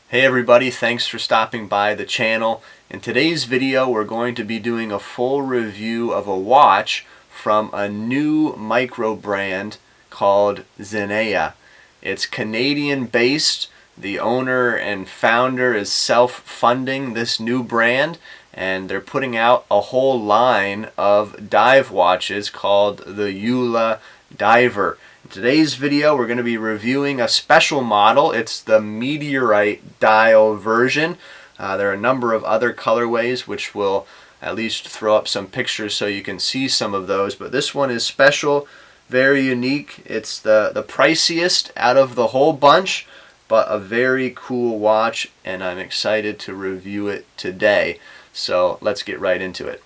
Hey everybody, thanks for stopping by the channel. In today's video we're going to be doing a full review of a watch from a new micro brand called Zenea. It's Canadian based. The owner and founder is self-funding this new brand, and they're putting out a whole line of dive watches called the Ula Diver. In today's video we're going to be reviewing a special model. It's the Meteorite dial version. There are a number of other colorways which will at least throw up some pictures so you can see some of those, but this one is special, very unique. It's the priciest out of the whole bunch, but a very cool watch, and I'm excited to review it today. So let's get right into it.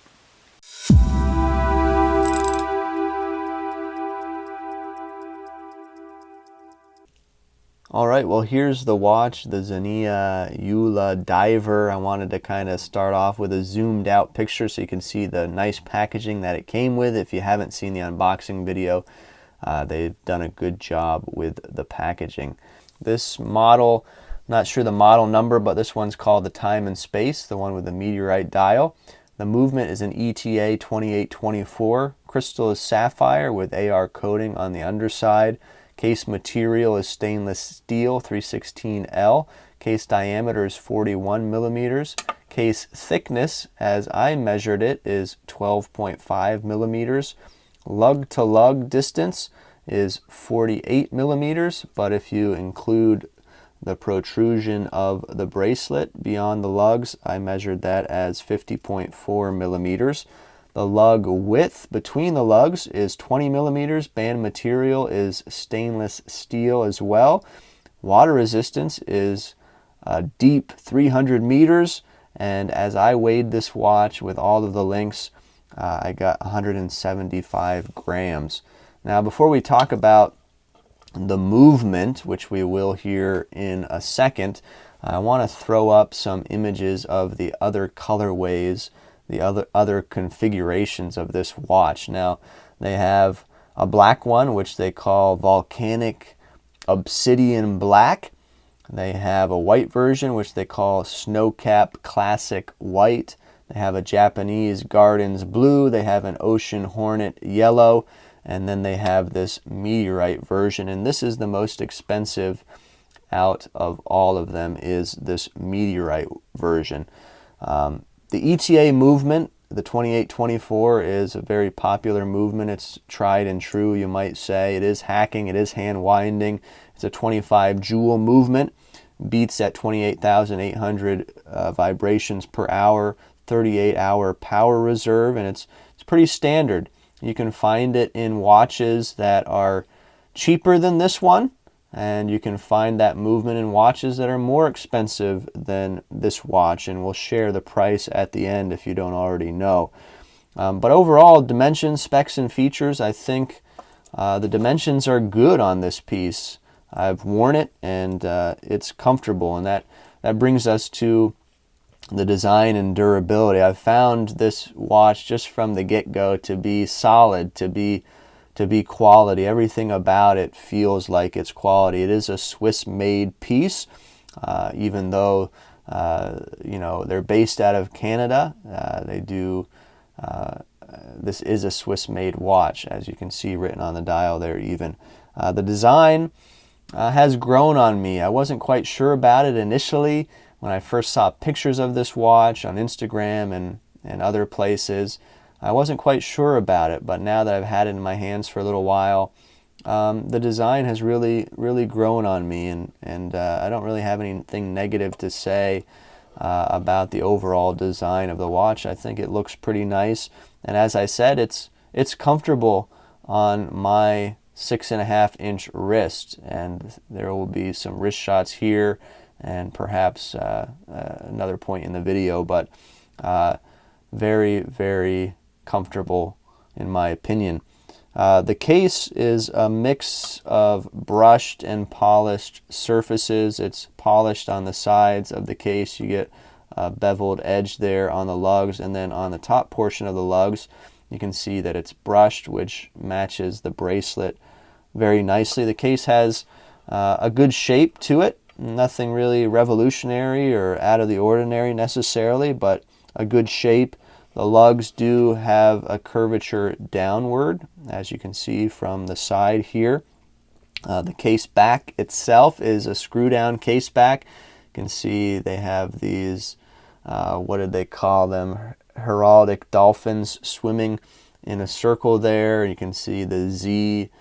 Alright, well here's the watch, the Zenea Ula Diver. I wanted to kind of start off with a zoomed out picture so you can see the nice packaging that it came with. If you haven't seen the unboxing video, they've done a good job with the packaging. This model, I'm not sure the model number, but this one's called the Time and Space, the one with the Meteorite dial. The movement is an ETA 2824. Crystal is sapphire with AR coating on the underside. Case material is stainless steel 316L. Case diameter is 41 millimeters. Case thickness, as I measured it, is 12.5 millimeters. Lug to lug distance is 48 millimeters, but if you include the protrusion of the bracelet beyond the lugs, I measured that as 50.4 millimeters. The lug width between the lugs is 20 millimeters. Band material is stainless steel as well. Water resistance is a deep 300 meters. And as I weighed this watch with all of the links, I got 175 grams. Now, before we talk about the movement, which we will here in a second, I want to throw up some images of the other colorways, the other configurations of this watch. Now, they have a black one, which they call Volcanic Obsidian Black. They have a white version, which they call Snowcap Classic White. They have a Japanese Gardens Blue. They have an Ocean Hornet Yellow. And then they have this Meteorite version. And this is the most expensive out of all of them, is this Meteorite version. The ETA movement, the 2824, is a very popular movement. It's tried and true, you might say. It is hacking, it is hand winding. It's a 25 joule movement, beats at 28,800 vibrations per hour, 38-hour power reserve, and it's pretty standard. You can find it in watches that are cheaper than this one, and you can find that movement in watches that are more expensive than this watch, and we'll share the price at the end if you don't already know. But overall, dimensions, specs, and features, I think the dimensions are good on this piece. I've worn it, and it's comfortable, and that brings us to the design and durability. I've found this watch just from the get-go to be solid, to be quality. Everything about it feels like it's quality. It is a Swiss-made piece, even though they're based out of Canada. This is a Swiss-made watch, as you can see written on the dial there even. The design has grown on me. I wasn't quite sure about it initially when I first saw pictures of this watch on Instagram and other places. I wasn't quite sure about it, but now that I've had it in my hands for a little while, the design has really grown on me, and I don't really have anything negative to say about the overall design of the watch. I think it looks pretty nice, and as I said, it's comfortable on my 6.5-inch wrist, and there will be some wrist shots here and perhaps another point in the video, but very comfortable in my opinion. The case is a mix of brushed and polished surfaces. It's polished on the sides of the case. You get a beveled edge there on the lugs, and then on the top portion of the lugs you can see that it's brushed, which matches the bracelet very nicely. The case has a good shape to it. Nothing really revolutionary or out of the ordinary necessarily, but a good shape. The lugs do have a curvature downward, as you can see from the side here. The case back itself is a screw down case back. You can see they have these, what did they call them? Heraldic dolphins swimming in a circle there. You can see the Z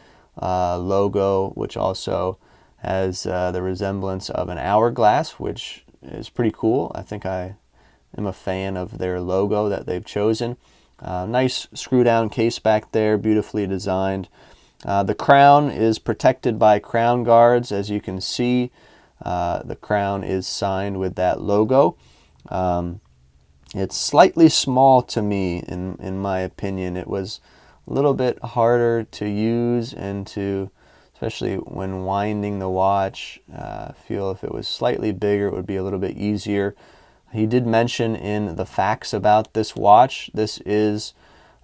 logo, which also has the resemblance of an hourglass, which is pretty cool. I think I am a fan of their logo that they've chosen. Nice screw down case back there, beautifully designed. The crown is protected by crown guards. As you can see, the crown is signed with that logo. It's slightly small to me, in my opinion. It was a little bit harder to use and to, especially when winding the watch, feel if it was slightly bigger it would be a little bit easier. He did mention in the facts about this watch, this is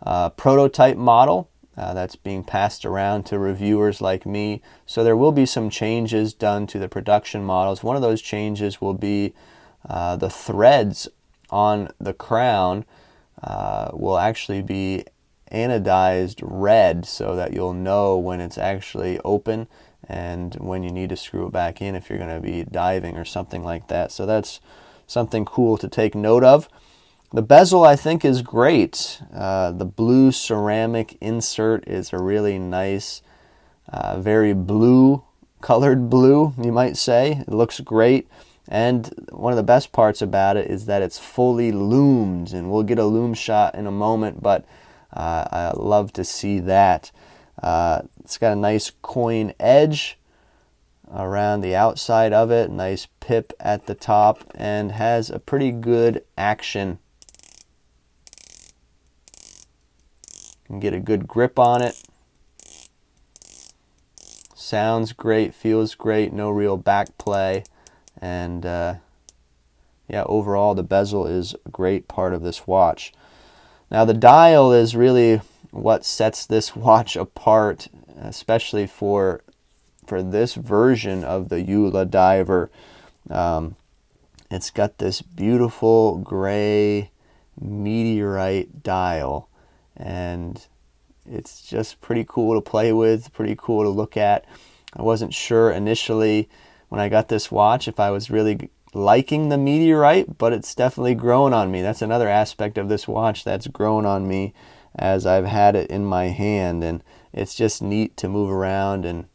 a prototype model that's being passed around to reviewers like me. So there will be some changes done to the production models. One of those changes will be the threads on the crown will actually be anodized red, so that you'll know when it's actually open and when you need to screw it back in if you're going to be diving or something like that. So that's something cool to take note of. The bezel, I think, is great. The blue ceramic insert is a really nice, very blue, colored blue, you might say. It looks great. And one of the best parts about it is that it's fully lumed, and we'll get a lume shot in a moment, but I love to see that. It's got a nice coin edge around the outside of it, nice pip at the top, and has a pretty good action. You can get a good grip on it. Sounds great, feels great, no real back play. And yeah, overall the bezel is a great part of this watch. Now the dial is really what sets this watch apart, especially for this version of the Ula Diver. It's got this beautiful gray Meteorite dial, and it's just pretty cool to play with, pretty cool to look at. I wasn't sure initially when I got this watch if I was really liking the Meteorite, but it's definitely grown on me. That's another aspect of this watch that's grown on me as I've had it in my hand, and it's just neat to move around and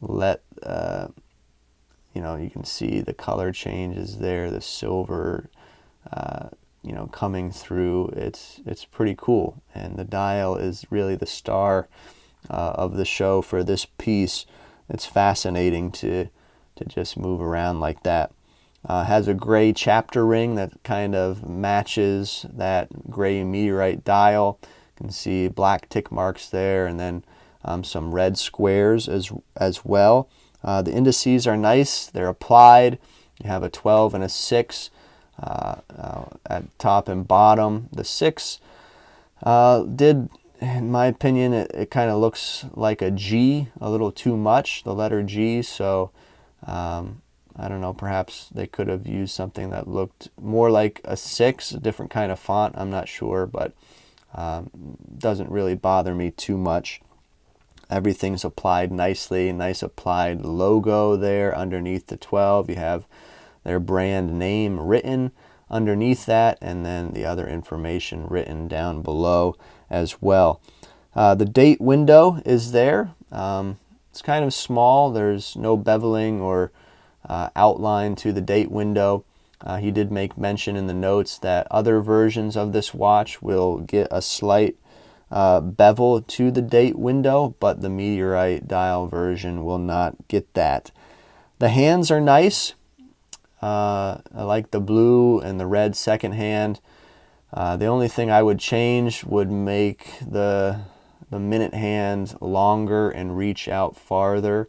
let you know, you can see the color changes there, the silver you know, coming through. It's pretty cool, and the dial is really the star of the show for this piece. It's fascinating to just move around like that. Has a gray chapter ring that kind of matches that gray Meteorite dial. You can see black tick marks there, and then some red squares as well. The indices are nice. They're applied. You have a 12 and a 6 at top and bottom. The 6 did, in my opinion, it kind of looks like a G, a little too much, the letter G. So I don't know, perhaps they could have used something that looked more like a 6, a different kind of font. I'm not sure, but doesn't really bother me too much. Everything's applied nicely, nice applied logo there underneath the 12. You have their brand name written underneath that, and then the other information written down below as well. The date window is there. It's kind of small. There's no beveling or outline to the date window. He did make mention in the notes that other versions of this watch will get a slight bevel to the date window, but the Meteorite dial version will not get that. The hands are nice. I like the blue and the red second hand. The only thing I would change would make the minute hand longer and reach out farther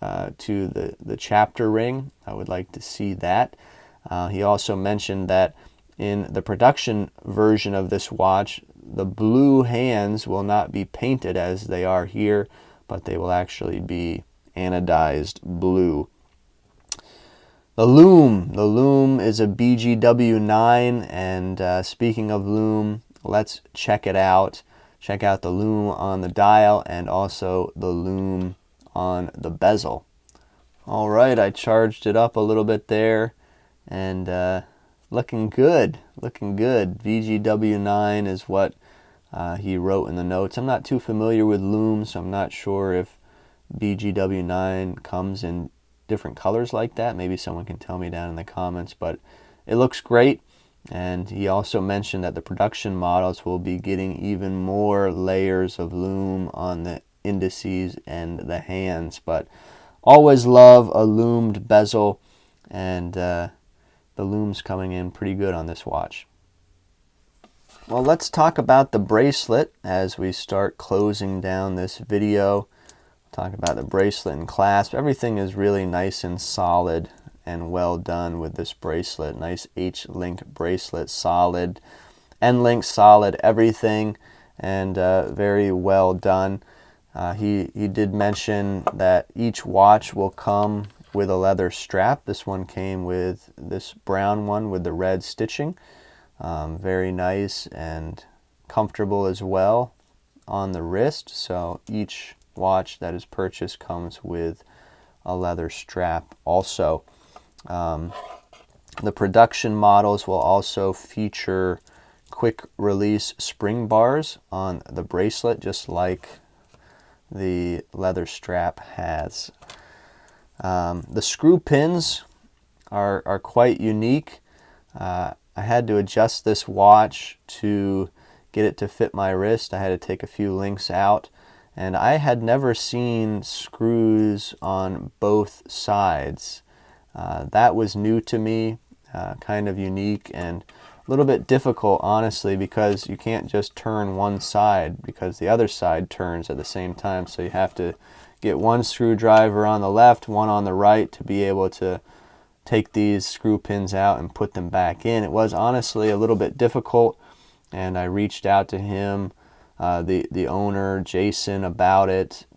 to the chapter ring. I would like to see that. He also mentioned that in the production version of this watch, the blue hands will not be painted as they are here, but they will actually be anodized blue. The Lume. The Lume is a BGW9, and speaking of Lume, let's check it out. Check out the Lume on the dial and also the Lume on the bezel. All right, I charged it up a little bit there, and looking good, looking good. BGW9 is what he wrote in the notes. I'm not too familiar with Lume, so I'm not sure if BGW9 comes in different colors like that. Maybe someone can tell me down in the comments, but it looks great. And he also mentioned that the production models will be getting even more layers of Lume on the indices and the hands. But always love a lumed bezel, and the Lume's coming in pretty good on this watch. Well, let's talk about the bracelet as we start closing down this video. Talk about the bracelet and clasp. Everything is really nice and solid and well done with this bracelet. Nice H-link bracelet, solid. N-link, solid, everything, and very well done. He did mention that each watch will come with a leather strap. This one came with this brown one with the red stitching. Very nice and comfortable as well on the wrist. So each watch that is purchased comes with a leather strap also. The production models will also feature quick release spring bars on the bracelet, just like the leather strap has. The screw pins are quite unique. I had to adjust this watch to get it to fit my wrist. I had to take a few links out, and I had never seen screws on both sides. That was new to me, kind of unique and a little bit difficult, honestly, because you can't just turn one side because the other side turns at the same time. So you have to get one screwdriver on the left, one on the right to be able to take these screw pins out and put them back in. It was honestly a little bit difficult, and I reached out to him, the owner, Jason, about it,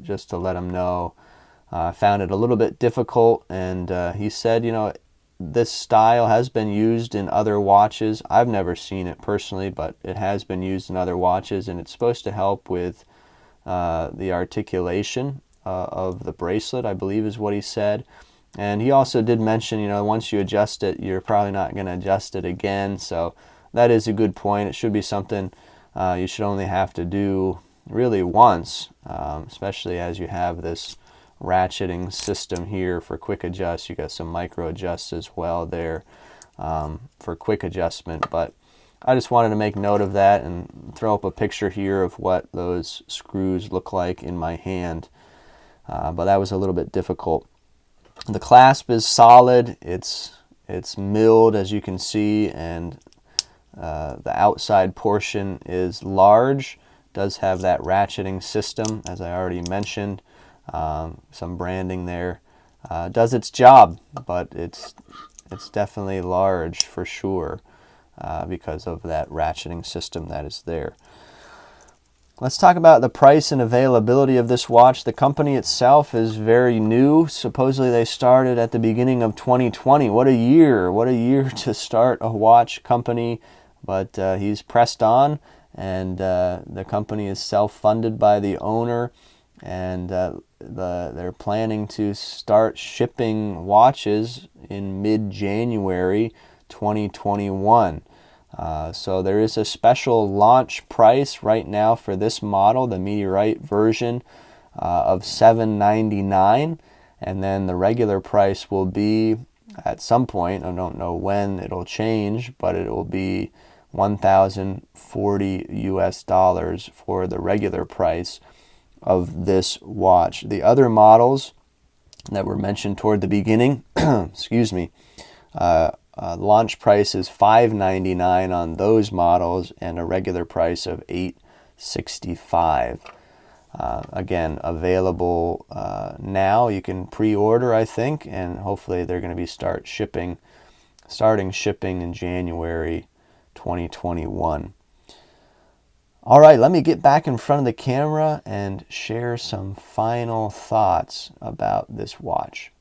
just to let him know. I found it a little bit difficult, and he said, you know, this style has been used in other watches. I've never seen it personally, but it has been used in other watches, and it's supposed to help with the articulation of the bracelet, I believe is what he said. And he also did mention, you know, once you adjust it, you're probably not going to adjust it again. So that is a good point. It should be something you should only have to do really once, especially as you have this ratcheting system here for quick adjust. You got some micro adjusts as well there for quick adjustment. But I just wanted to make note of that and throw up a picture here of what those screws look like in my hand. But that was a little bit difficult. The clasp is solid. It's milled, as you can see, and the outside portion is large. Does have that ratcheting system, as I already mentioned. Some branding there. Does its job, but it's definitely large for sure because of that ratcheting system that is there. Let's talk about the price and availability of this watch. The company itself is very new. Supposedly they started at the beginning of 2020. What a year. What a year to start a watch company. But he's pressed on, and the company is self-funded by the owner, and they're planning to start shipping watches in mid-January 2021. So there is a special launch price right now for this model, the Meteorite version, of $799, and then the regular price will be at some point, I don't know when it'll change, but it will be $1,040 US for the regular price of this watch. The other models that were mentioned toward the beginning, excuse me, launch price is $599 on those models and a regular price of $865. Again, available now. You can pre-order, I think, and hopefully they're going to be starting shipping in January 2021. All right, let me get back in front of the camera and share some final thoughts about this watch.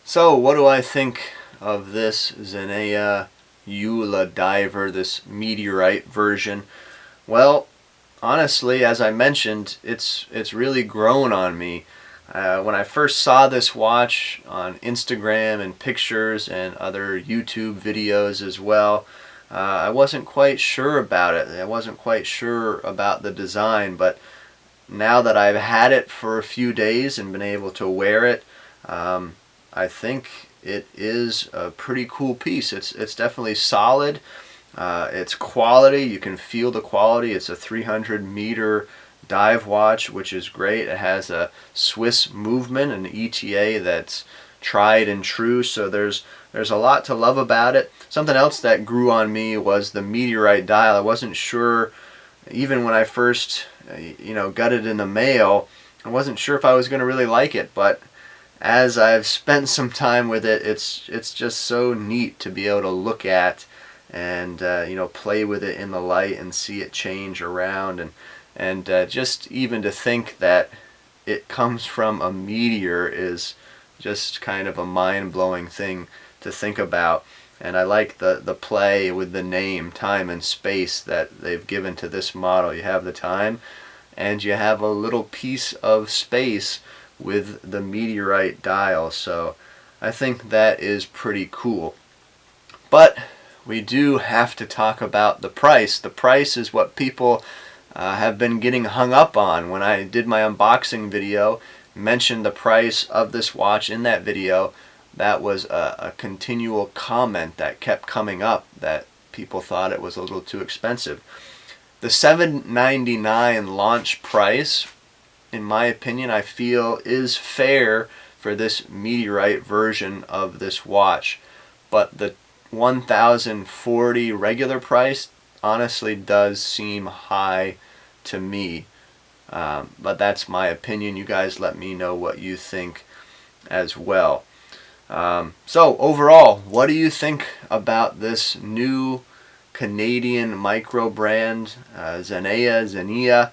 So what do I think of this Zenea Ula Diver, this Meteorite version? Well, honestly, as I mentioned, it's really grown on me. When I first saw this watch on Instagram and pictures and other YouTube videos as well, I wasn't quite sure about it. I wasn't quite sure about the design, but now that I've had it for a few days and been able to wear it, I think it is a pretty cool piece. It's definitely solid. It's quality. You can feel the quality. It's a 300-meter dive watch, which is great. It has a Swiss movement, an ETA that's tried and true. So there's a lot to love about it. Something else that grew on me was the Meteorite dial. I wasn't sure, even when I first got it in the mail, I wasn't sure if I was going to really like it, but as I've spent some time with it, it's just so neat to be able to look at and play with it in the light and see it change around, and just even to think that it comes from a meteor is just kind of a mind-blowing thing to think about. And I like the play with the name, time and space, that they've given to this model. You have the time and you have a little piece of space with the Meteorite dial. So I think that is pretty cool. But we do have to talk about the price. The price is what people have been getting hung up on. When I did my unboxing video, mentioned the price of this watch in that video, that was a continual comment that kept coming up, that people thought it was a little too expensive. The $799 launch price, in my opinion, I feel is fair for this Meteorite version of this watch. But the $1,040 regular price honestly does seem high to me. But that's my opinion. You guys let me know what you think as well. So overall, what do you think about this new Canadian micro brand, Zenea?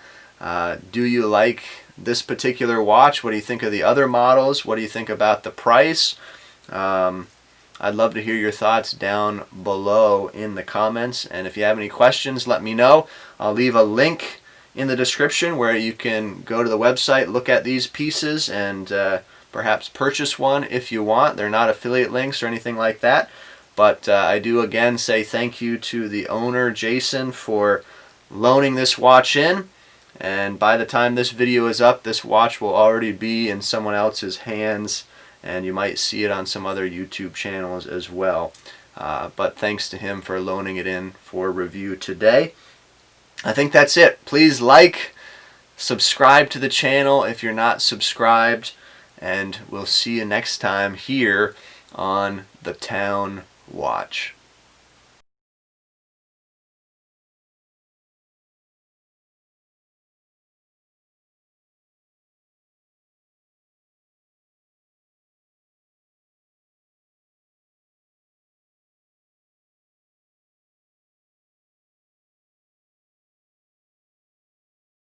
Do you like this particular watch? What do you think of the other models? What do you think about the price? I'd love to hear your thoughts down below in the comments. And if you have any questions, let me know. I'll leave a link in the description where you can go to the website, look at these pieces, and perhaps purchase one if you want. They're not affiliate links or anything like that. But I do again say thank you to the owner, Jason, for loaning this watch in. And by the time this video is up, this watch will already be in someone else's hands, and you might see it on some other YouTube channels as well. But thanks to him for loaning it in for review today. I think that's it. Please like, subscribe to the channel if you're not subscribed, and we'll see you next time here on the Town Watch.